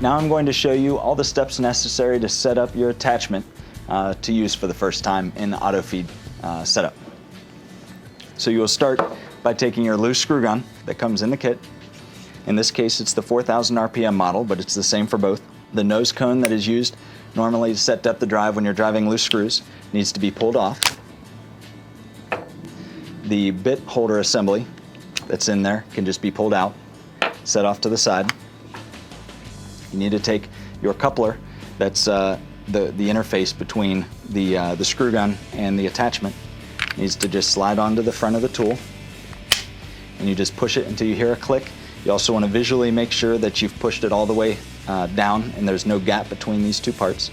Now I'm going to show you all the steps necessary to set up your attachment to use for the first time in the auto feed setup. So you will start by taking your loose screw gun that comes in the kit. In this case it's the 4,000 RPM model, but it's the same for both. The nose cone that is used normally to set depth of drive when you're driving loose screws needs to be pulled off. The bit holder assembly that's in there can just be pulled out, set off to the side. You need to take your coupler, that's the interface between the screw gun and the attachment. It needs to just slide onto the front of the tool, and you just push it until you hear a click. You also want to visually make sure that you've pushed it all the way down and there's no gap between these two parts.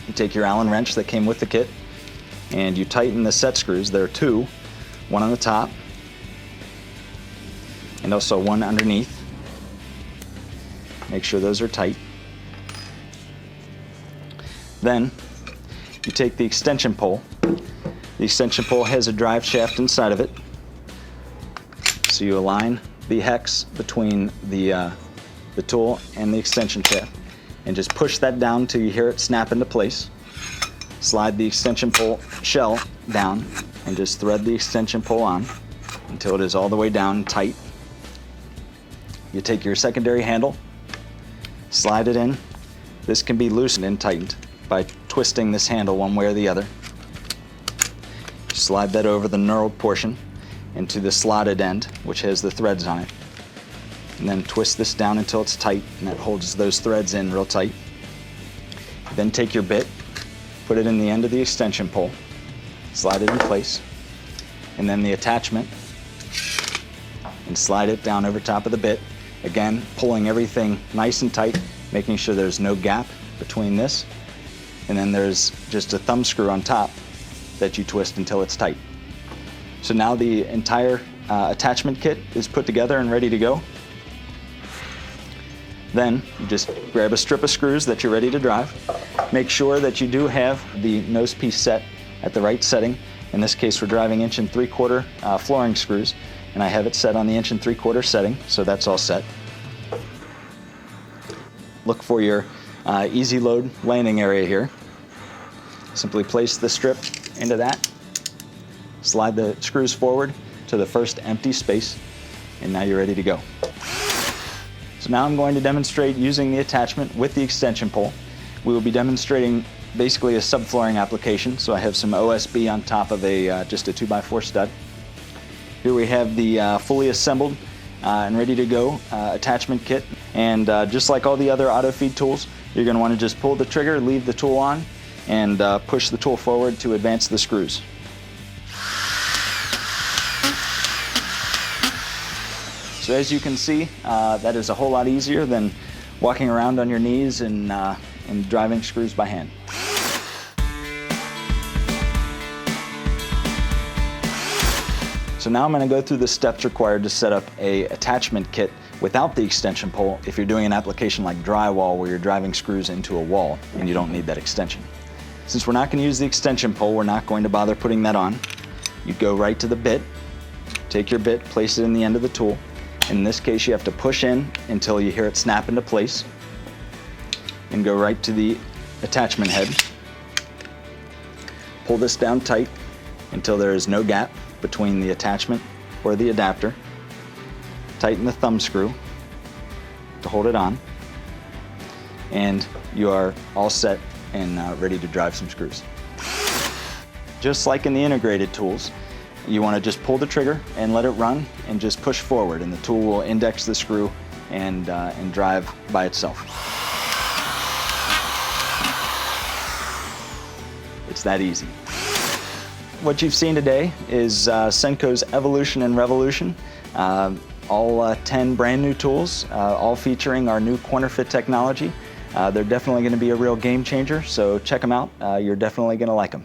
You take your Allen wrench that came with the kit and you tighten the set screws. There are two, one on the top and also one underneath. Make sure those are tight. Then you take the extension pole. The extension pole has a drive shaft inside of it. So you align the hex between the tool and the extension shaft and just push that down till you hear it snap into place. Slide the extension pole shell down and just thread the extension pole on until it is all the way down tight. You take your secondary handle, slide it in. This can be loosened and tightened by twisting this handle one way or the other. Slide that over the knurled portion into the slotted end, which has the threads on it. And then twist this down until it's tight, and that holds those threads in real tight. Then take your bit, put it in the end of the extension pole, slide it in place, and then the attachment, and slide it down over top of the bit. Again, pulling everything nice and tight, making sure there's no gap between this, and then there's just a thumb screw on top that you twist until it's tight. So now the entire attachment kit is put together and ready to go. Then you just grab a strip of screws that you're ready to drive. Make sure that you do have the nose piece set at the right setting. In this case, we're driving 1 3/4 flooring screws, and I have it set on the 1 3/4 setting, so that's all set. Look for your easy load landing area here. Simply place the strip into that, slide the screws forward to the first empty space, and now you're ready to go. So now I'm going to demonstrate using the attachment with the extension pole. We will be demonstrating basically a subflooring application. So I have some OSB on top of just a 2x4 stud. Here we have the fully assembled and ready to go attachment kit. And just like all the other auto feed tools, you're going to want to just pull the trigger, leave the tool on, and push the tool forward to advance the screws. So as you can see, that is a whole lot easier than walking around on your knees and driving screws by hand. So now I'm going to go through the steps required to set up a attachment kit without the extension pole if you're doing an application like drywall where you're driving screws into a wall and you don't need that extension. Since we're not going to use the extension pole, we're not going to bother putting that on. You go right to the bit, take your bit, place it in the end of the tool. In this case, you have to push in until you hear it snap into place, and go right to the attachment head. Pull this down tight until there is no gap between the attachment or the adapter. Tighten the thumb screw to hold it on, and you are all set and ready to drive some screws. Just like in the integrated tools, you want to just pull the trigger and let it run and just push forward, and the tool will index the screw and drive by itself. It's that easy. What you've seen today is Senco's Evolution and Revolution. All 10 brand new tools, all featuring our new corner fit technology. They're definitely going to be a real game changer, so check them out. You're definitely going to like them.